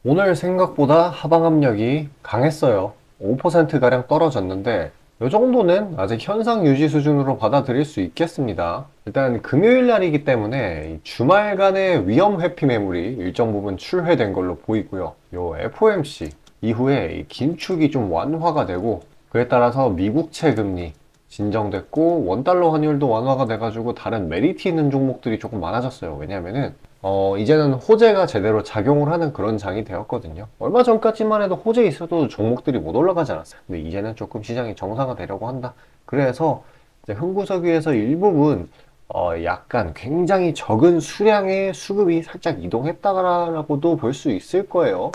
오늘 생각보다 하방 압력이 강했어요. 5%가량 떨어졌는데 이 정도는 아직 현상 유지 수준으로 받아들일 수 있겠습니다. 일단 금요일 날이기 때문에 이 주말간의 위험 회피 매물이 일정 부분 출회된 걸로 보이고요. 요 FOMC 이후에 이 긴축이 좀 완화가 되고, 그에 따라서 미국채 금리 진정됐고 원달러 환율도 완화가 돼가지고 다른 메리트 있는 종목들이 조금 많아졌어요. 왜냐면은 이제는 호재가 제대로 작용을 하는 그런 장이 되었거든요. 얼마 전까지만 해도 호재 있어도 종목들이 못 올라가지 않았어요. 근데 이제는 조금 시장이 정상화되려고 한다. 그래서 이제 흥구석 위에서 일부분 약간 굉장히 적은 수량의 수급이 살짝 이동했다라고도 볼 수 있을 거예요.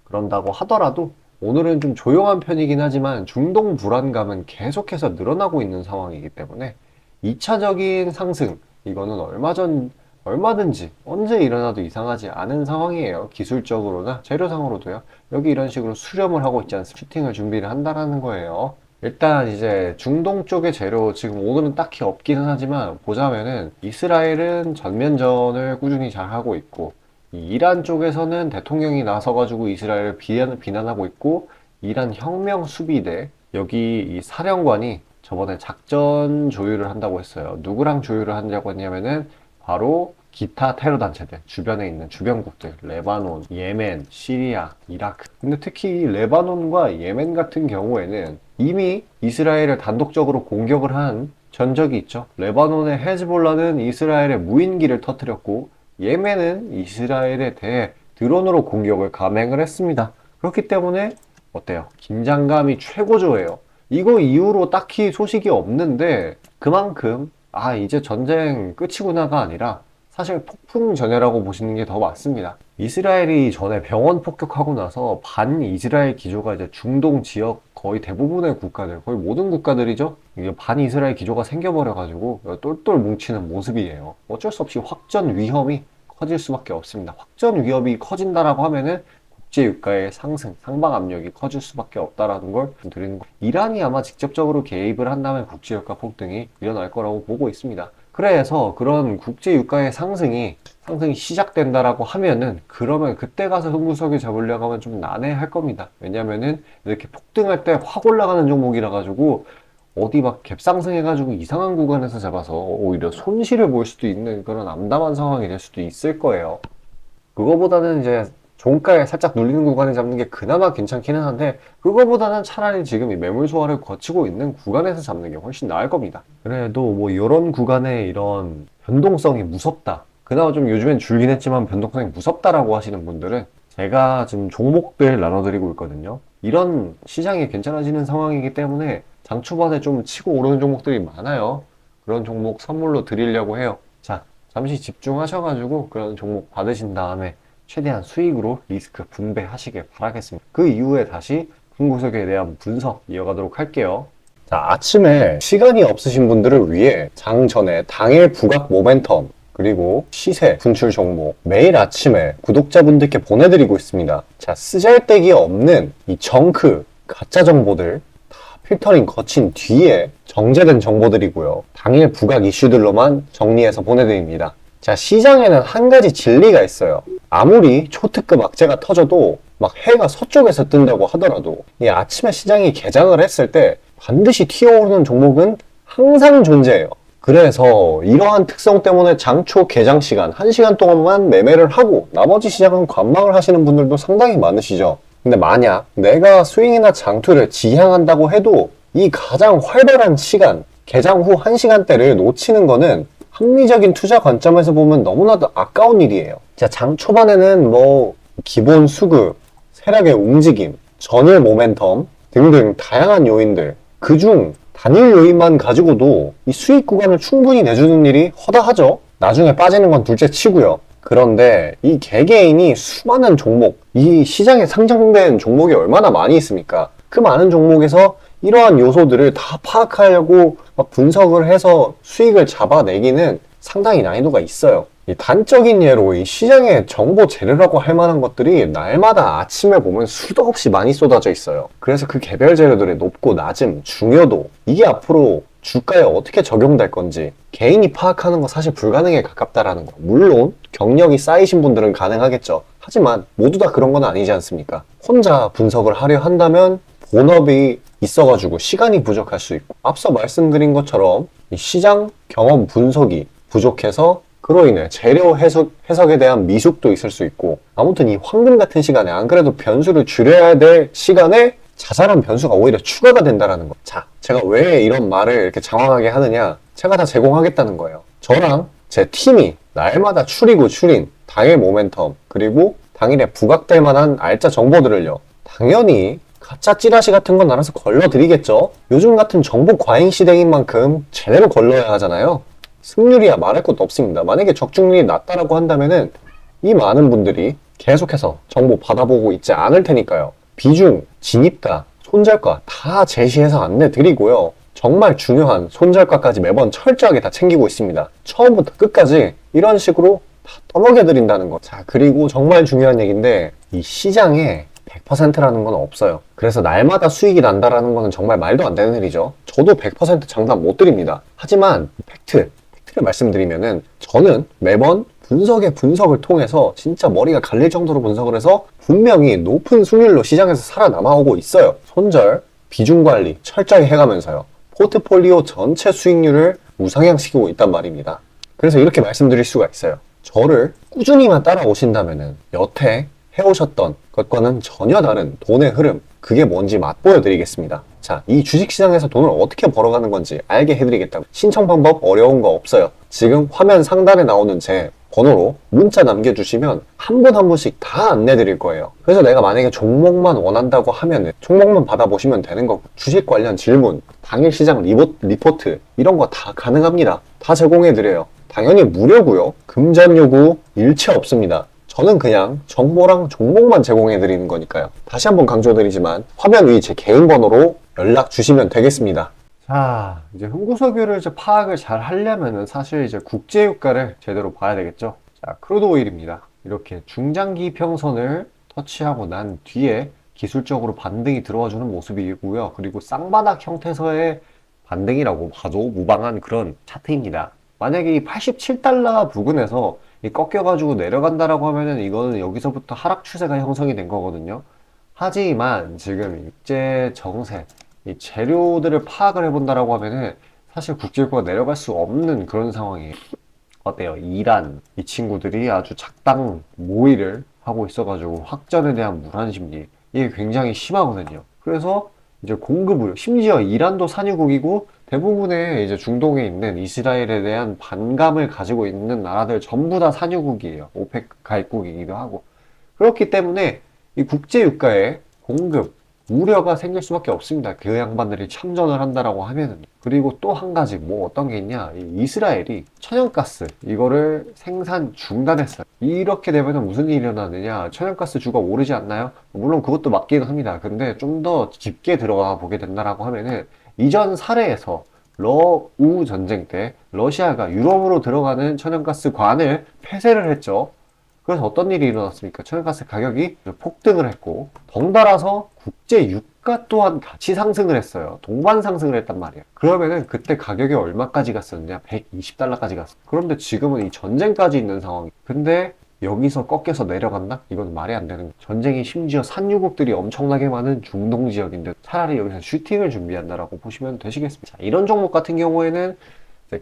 그런다고 하더라도 오늘은 좀 조용한 편이긴 하지만 중동 불안감은 계속해서 늘어나고 있는 상황이기 때문에 2차적인 상승, 이거는 얼마든지 언제 일어나도 이상하지 않은 상황이에요. 기술적으로나 재료상으로도요. 여기 이런 식으로 수렴을 하고 있지 않습니까? 슈팅을 준비를 한다라는 거예요. 일단 이제 중동 쪽의 재료 지금 오늘은 딱히 없기는 하지만 보자면은 이스라엘은 전면전을 꾸준히 잘 하고 있고, 이 이란 쪽에서는 대통령이 나서가지고 이스라엘을 비난하고 있고, 이란 혁명 수비대 여기 이 사령관이 저번에 작전 조율을 한다고 했어요. 누구랑 조율을 한다고 했냐면은 바로 기타 테러 단체들, 주변에 있는 주변국들, 레바논, 예멘, 시리아, 이라크. 근데 특히 레바논과 예멘 같은 경우에는 이미 이스라엘을 단독적으로 공격을 한 전적이 있죠. 레바논의 헤즈볼라는 이스라엘의 무인기를 터뜨렸고, 예멘은 이스라엘에 대해 드론으로 공격을 감행을 했습니다. 그렇기 때문에 어때요? 긴장감이 최고조예요. 이거 이후로 딱히 소식이 없는데 그만큼 이제 전쟁 끝이구나가 아니라 사실 폭풍 전야라고 보시는 게 더 맞습니다. 이스라엘이 전에 병원 폭격하고 나서 반 이스라엘 기조가 이제 중동 지역 거의 대부분의 국가들, 거의 모든 국가들이죠. 이게 반 이스라엘 기조가 생겨버려가지고 똘똘 뭉치는 모습이에요. 어쩔 수 없이 확전 위험이 커질 수밖에 없습니다. 확전 위협이 커진다라고 하면은 국제 유가의 상승, 상방 압력이 커질 수밖에 없다라는 걸 드리는 거. 이란이 아마 직접적으로 개입을 한다면 국제 유가 폭등이 일어날 거라고 보고 있습니다. 그래서 그런 국제 유가의 상승이 시작된다라고 하면은, 그러면 그때 가서 흥구석을 잡으려고 하면 좀 난해할 겁니다. 왜냐면은 이렇게 폭등할 때 확 올라가는 종목이라 가지고 어디 막 갭상승해가지고 이상한 구간에서 잡아서 오히려 손실을 볼 수도 있는 그런 암담한 상황이 될 수도 있을 거예요. 그거보다는 이제 종가에 살짝 눌리는 구간에 잡는 게 그나마 괜찮기는 한데, 그거보다는 차라리 지금 이 매물 소화를 거치고 있는 구간에서 잡는 게 훨씬 나을 겁니다. 그래도 뭐 이런 구간에 이런 변동성이 무섭다, 그나마 좀 요즘엔 줄긴 했지만 변동성이 무섭다라고 하시는 분들은 제가 지금 종목들 나눠드리고 있거든요. 이런 시장이 괜찮아지는 상황이기 때문에 장 초반에 좀 치고 오르는 종목들이 많아요. 그런 종목 선물로 드리려고 해요. 자, 잠시 집중하셔가지고 그런 종목 받으신 다음에 최대한 수익으로 리스크 분배하시길 바라겠습니다. 그 이후에 다시 흥구석에 대한 분석 이어가도록 할게요. 자, 아침에 시간이 없으신 분들을 위해 장 전에 당일 부각 모멘텀 그리고 시세 분출 종목 매일 아침에 구독자분들께 보내드리고 있습니다. 자, 쓰잘데기 없는 이 정크 가짜 정보들 다 필터링 거친 뒤에 정제된 정보들이고요. 당일 부각 이슈들로만 정리해서 보내드립니다. 자, 시장에는 한 가지 진리가 있어요. 아무리 초특급 악재가 터져도 막 해가 서쪽에서 뜬다고 하더라도 이 아침에 시장이 개장을 했을 때 반드시 튀어오르는 종목은 항상 존재해요. 그래서 이러한 특성 때문에 장초 개장 시간 1시간 동안만 매매를 하고 나머지 시장은 관망을 하시는 분들도 상당히 많으시죠. 근데 만약 내가 스윙이나 장투를 지향한다고 해도 이 가장 활발한 시간, 개장 후 1시간대를 놓치는 거는 합리적인 투자 관점에서 보면 너무나도 아까운 일이에요. 자, 장 초반에는 뭐 기본 수급, 세력의 움직임, 전일 모멘텀 등등 다양한 요인들, 그중 단일 요인만 가지고도 이 수익 구간을 충분히 내주는 일이 허다하죠. 나중에 빠지는 건 둘째 치고요. 그런데 이 개개인이 수많은 종목, 이 시장에 상장된 종목이 얼마나 많이 있습니까? 그 많은 종목에서 이러한 요소들을 다 파악하려고 막 분석을 해서 수익을 잡아내기는 상당히 난이도가 있어요. 이 단적인 예로 이 시장의 정보 재료라고 할 만한 것들이 날마다 아침에 보면 수도 없이 많이 쏟아져 있어요. 그래서 그 개별 재료들의 높고 낮음, 중요도, 이게 앞으로 주가에 어떻게 적용될 건지 개인이 파악하는 거 사실 불가능에 가깝다라는 거. 물론 경력이 쌓이신 분들은 가능하겠죠. 하지만 모두 다 그런 건 아니지 않습니까? 혼자 분석을 하려 한다면 본업이 있어가지고 시간이 부족할 수 있고, 앞서 말씀드린 것처럼 이 시장 경험 분석이 부족해서 그로 인해 재료 해석에 대한 미숙도 있을 수 있고, 아무튼 이 황금 같은 시간에 안 그래도 변수를 줄여야 될 시간에 자잘한 변수가 오히려 추가가 된다는 거. 자, 제가 왜 이런 말을 이렇게 장황하게 하느냐? 제가 다 제공하겠다는 거예요. 저랑 제 팀이 날마다 추리고 추린 당일 모멘텀, 그리고 당일에 부각될 만한 알짜 정보들을요, 당연히 가짜 찌라시 같은 건 알아서 걸러드리겠죠. 요즘 같은 정보 과잉 시대인 만큼 제대로 걸러야 하잖아요. 승률이야 말할 것도 없습니다. 만약에 적중률이 낮다라고 한다면은 이 많은 분들이 계속해서 정보 받아보고 있지 않을 테니까요. 비중, 진입가, 손절가 다 제시해서 안내드리고요. 정말 중요한 손절가까지 매번 철저하게 다 챙기고 있습니다. 처음부터 끝까지 이런 식으로 다 떠먹여드린다는 거. 자, 그리고 정말 중요한 얘기인데, 이 시장에 100%라는 건 없어요. 그래서 날마다 수익이 난다라는 거는 정말 말도 안 되는 일이죠. 저도 100% 장담 못 드립니다. 하지만 팩트를 말씀드리면은, 저는 매번 분석을 통해서 진짜 머리가 갈릴 정도로 분석을 해서 분명히 높은 수익률로 시장에서 살아남아오고 있어요. 손절, 비중 관리 철저히 해가면서요. 포트폴리오 전체 수익률을 우상향시키고 있단 말입니다. 그래서 이렇게 말씀드릴 수가 있어요. 저를 꾸준히만 따라오신다면은 여태 해오셨던 것과는 전혀 다른 돈의 흐름, 그게 뭔지 맛보여 드리겠습니다. 자, 이 주식시장에서 돈을 어떻게 벌어가는 건지 알게 해드리겠다고. 신청 방법 어려운 거 없어요. 지금 화면 상단에 나오는 제 번호로 문자 남겨주시면 한 분 한 분씩 다 안내드릴 거예요. 그래서 내가 만약에 종목만 원한다고 하면은 종목만 받아보시면 되는 거고, 주식 관련 질문, 당일 시장 리포트 이런 거 다 가능합니다. 다 제공해드려요. 당연히 무료고요. 금전 요구 일체 없습니다. 저는 그냥 정보랑 종목만 제공해드리는 거니까요. 다시 한번 강조드리지만 화면 위 제 개인 번호로 연락 주시면 되겠습니다. 자, 이제 흥구석유를 파악을 잘 하려면은 사실 이제 국제유가를 제대로 봐야 되겠죠. 자, 크루드 오일입니다. 이렇게 중장기 평선을 터치하고 난 뒤에 기술적으로 반등이 들어와주는 모습이고요. 그리고 쌍바닥 형태에서의 반등이라고 봐도 무방한 그런 차트입니다. 만약에 이 87달러 부근에서 꺾여가지고 내려간다라고 하면은 이거는 여기서부터 하락 추세가 형성이 된 거거든요. 하지만 지금 일제 정세, 이 재료들을 파악을 해본다라고 하면은 사실 국제유가가 내려갈 수 없는 그런 상황이에요. 어때요? 이란, 이 친구들이 아주 작당 모의를 하고 있어가지고 확전에 대한 무한 심리, 이게 굉장히 심하거든요. 그래서 이제 공급을, 심지어 이란도 산유국이고 대부분의 이제 중동에 있는 이스라엘에 대한 반감을 가지고 있는 나라들 전부 다 산유국이에요. 오펙 가입국이기도 하고. 그렇기 때문에 이 국제유가에 공급, 우려가 생길 수밖에 없습니다. 그 양반들이 참전을 한다라고 하면은. 그리고 또 한 가지 뭐 어떤 게 있냐, 이 이스라엘이 천연가스 이거를 생산 중단했어요. 이렇게 되면 무슨 일이 일어나느냐, 천연가스 주가 오르지 않나요? 물론 그것도 맞기는 합니다. 근데 좀 더 깊게 들어가 보게 된다라고 하면은, 이전 사례에서 러우 전쟁 때 러시아가 유럽으로 들어가는 천연가스 관을 폐쇄를 했죠. 그래서 어떤 일이 일어났습니까? 천연가스 가격이 폭등을 했고, 덩달아서 국제 유가 또한 같이 상승을 했어요. 동반 상승을 했단 말이에요. 그러면은 그때 가격이 얼마까지 갔었느냐? 120달러까지 갔어요. 그런데 지금은 이 전쟁까지 있는 상황이. 근데 여기서 꺾여서 내려간다? 이건 말이 안 되는 거예요. 전쟁이 심지어 산유국들이 엄청나게 많은 중동 지역인데 차라리 여기서 슈팅을 준비한다라고 보시면 되시겠습니다. 자, 이런 종목 같은 경우에는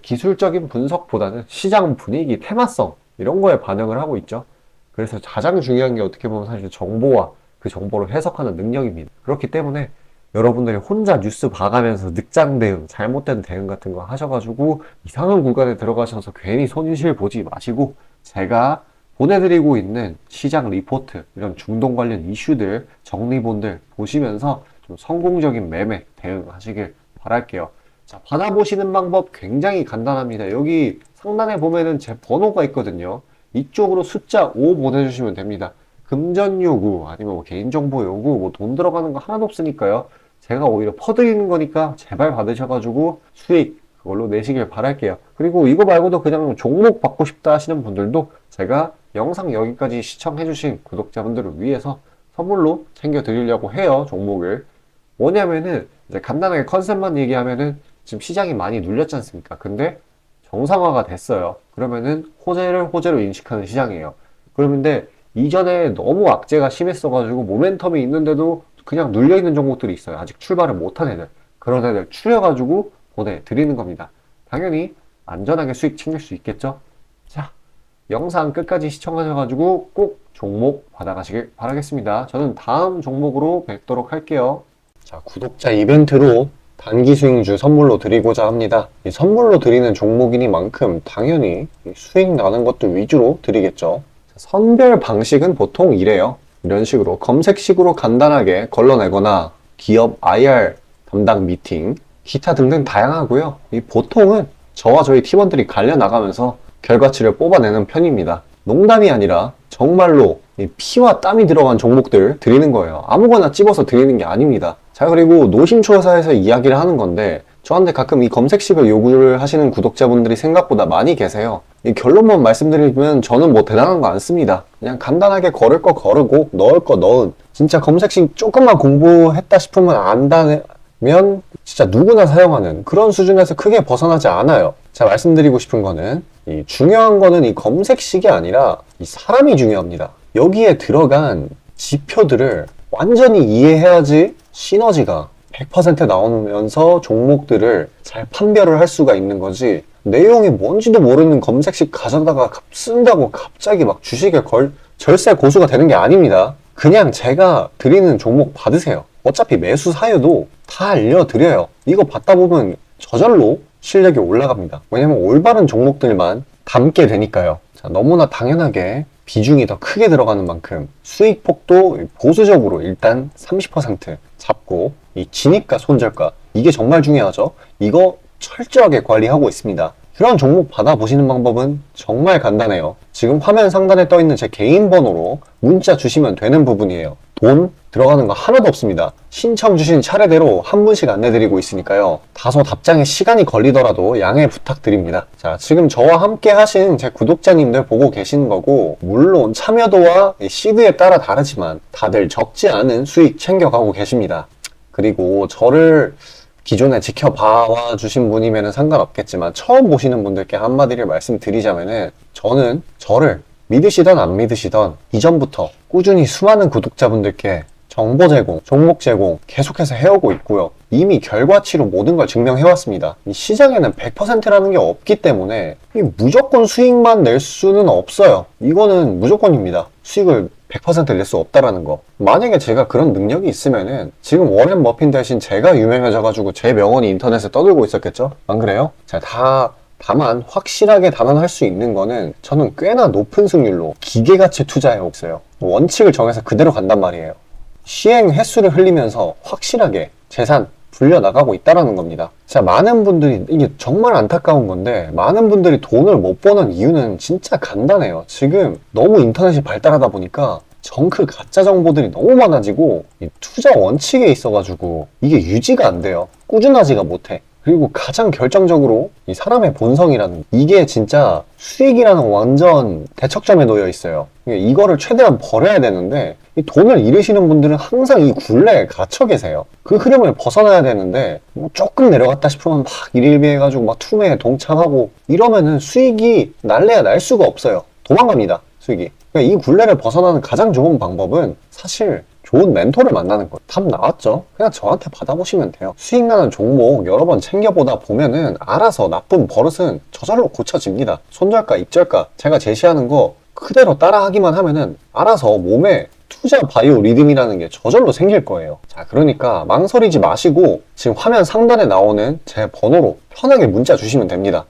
기술적인 분석보다는 시장 분위기, 테마성 이런 거에 반영을 하고 있죠. 그래서 가장 중요한 게 어떻게 보면 사실 정보와 그 정보를 해석하는 능력입니다. 그렇기 때문에 여러분들이 혼자 뉴스 봐가면서 늑장 대응, 잘못된 대응 같은 거 하셔가지고 이상한 구간에 들어가셔서 괜히 손실 보지 마시고, 제가 보내드리고 있는 시장 리포트, 이런 중동 관련 이슈들, 정리본들 보시면서 좀 성공적인 매매 대응하시길 바랄게요. 자, 받아보시는 방법 굉장히 간단합니다. 여기 상단에 보면은 제 번호가 있거든요. 이쪽으로 숫자 5 보내주시면 됩니다. 금전 요구, 아니면 뭐 개인정보 요구, 뭐 돈 들어가는 거 하나도 없으니까요. 제가 오히려 퍼드리는 거니까 제발 받으셔가지고 수익 그걸로 내시길 바랄게요. 그리고 이거 말고도 그냥 종목 받고 싶다 하시는 분들도 제가 영상 여기까지 시청해주신 구독자분들을 위해서 선물로 챙겨드리려고 해요, 종목을. 뭐냐면은 이제 간단하게 컨셉만 얘기하면은 지금 시장이 많이 눌렸지 않습니까? 근데 정상화가 됐어요. 그러면은 호재를 호재로 인식하는 시장이에요. 그런데 이전에 너무 악재가 심했어가지고 모멘텀이 있는데도 그냥 눌려있는 종목들이 있어요. 아직 출발을 못한 애들. 그런 애들 추려가지고 보내드리는 겁니다. 당연히 안전하게 수익 챙길 수 있겠죠? 자, 영상 끝까지 시청하셔가지고 꼭 종목 받아가시길 바라겠습니다. 저는 다음 종목으로 뵙도록 할게요. 자, 구독자 이벤트로 단기 수익주 선물로 드리고자 합니다. 이 선물로 드리는 종목이니만큼 당연히 수익 나는 것도 위주로 드리겠죠. 선별 방식은 보통 이래요. 이런 식으로 검색식으로 간단하게 걸러내거나 기업 IR 담당 미팅, 기타 등등 다양하고요. 이 보통은 저와 저희 팀원들이 갈려 나가면서 결과치를 뽑아내는 편입니다. 농담이 아니라 정말로 피와 땀이 들어간 종목들 드리는 거예요. 아무거나 찝어서 드리는 게 아닙니다. 자, 그리고 노심초사에서 이야기를 하는 건데 저한테 가끔 이 검색식을 요구를 하시는 구독자분들이 생각보다 많이 계세요. 이 결론만 말씀드리면 저는 뭐 대단한 거 안 씁니다. 그냥 간단하게 걸을 거 거르고 넣을 거 넣은, 진짜 검색식 조금만 공부했다 싶으면 안다면 진짜 누구나 사용하는 그런 수준에서 크게 벗어나지 않아요. 자, 말씀드리고 싶은 거는 중요한 거는 이 검색식이 아니라 이 사람이 중요합니다. 여기에 들어간 지표들을 완전히 이해해야지 시너지가 100% 나오면서 종목들을 잘 판별을 할 수가 있는 거지, 내용이 뭔지도 모르는 검색식 가져다가 쓴다고 갑자기 막 주식에 절세 고수가 되는 게 아닙니다. 그냥 제가 드리는 종목 받으세요. 어차피 매수 사유도 다 알려드려요. 이거 받다 보면 저절로 실력이 올라갑니다. 왜냐면 올바른 종목들만 담게 되니까요. 자, 너무나 당연하게 비중이 더 크게 들어가는 만큼 수익폭도 보수적으로 일단 30% 잡고, 이 진입가 손절가, 이게 정말 중요하죠. 이거 철저하게 관리하고 있습니다. 그런 종목 받아보시는 방법은 정말 간단해요. 지금 화면 상단에 떠있는 제 개인 번호로 문자 주시면 되는 부분이에요. 돈 들어가는 거 하나도 없습니다. 신청 주신 차례대로 한 분씩 안내드리고 있으니까요. 다소 답장에 시간이 걸리더라도 양해 부탁드립니다. 자, 지금 저와 함께 하신 제 구독자님들 보고 계시는 거고, 물론 참여도와 시드에 따라 다르지만 다들 적지 않은 수익 챙겨가고 계십니다. 그리고 저를 기존에 지켜봐 주신 분이면 상관없겠지만 처음 보시는 분들께 한마디를 말씀드리자면은, 저는 저를 믿으시던 안 믿으시던 이전부터 꾸준히 수많은 구독자분들께 정보 제공, 종목 제공 계속해서 해오고 있고요. 이미 결과치로 모든 걸 증명해왔습니다. 이 시장에는 100%라는 게 없기 때문에 무조건 수익만 낼 수는 없어요. 이거는 무조건입니다. 수익을 100% 낼 수 없다라는 거. 만약에 제가 그런 능력이 있으면은 지금 워렌 버핏 대신 제가 유명해져가지고 제 명언이 인터넷에 떠들고 있었겠죠? 안 그래요? 자, 다만 확실하게 단언할 수 있는 거는 저는 꽤나 높은 승률로 기계가치 투자해 왔어요. 원칙을 정해서 그대로 간단 말이에요. 시행 횟수를 흘리면서 확실하게 재산 불려나가고 있다는 겁니다. 자, 많은 분들이, 이게 정말 안타까운 건데, 많은 분들이 돈을 못 버는 이유는 진짜 간단해요. 지금 너무 인터넷이 발달하다 보니까 정크 가짜 정보들이 너무 많아지고 이 투자 원칙에 있어가지고 이게 유지가 안 돼요. 꾸준하지가 못해. 그리고 가장 결정적으로 이 사람의 본성이라는, 이게 진짜 수익이라는 완전 대척점에 놓여 있어요. 이거를 최대한 버려야 되는데, 이 돈을 잃으시는 분들은 항상 이 굴레에 갇혀 계세요. 그 흐름을 벗어나야 되는데 뭐 조금 내려갔다 싶으면 막 일일비해가지고 막 투매에 동참하고 이러면은 수익이 날래야 날 수가 없어요. 도망갑니다, 수익이. 그러니까 이 굴레를 벗어나는 가장 좋은 방법은 사실 좋은 멘토를 만나는 거예요. 답 나왔죠? 그냥 저한테 받아보시면 돼요. 수익 나는 종목 여러 번 챙겨보다 보면은 알아서 나쁜 버릇은 저절로 고쳐집니다. 손절가, 입절가 제가 제시하는 거 그대로 따라하기만 하면은 알아서 몸에 투자 바이오 리듬이라는 게 저절로 생길 거예요. 자, 그러니까 망설이지 마시고 지금 화면 상단에 나오는 제 번호로 편하게 문자 주시면 됩니다.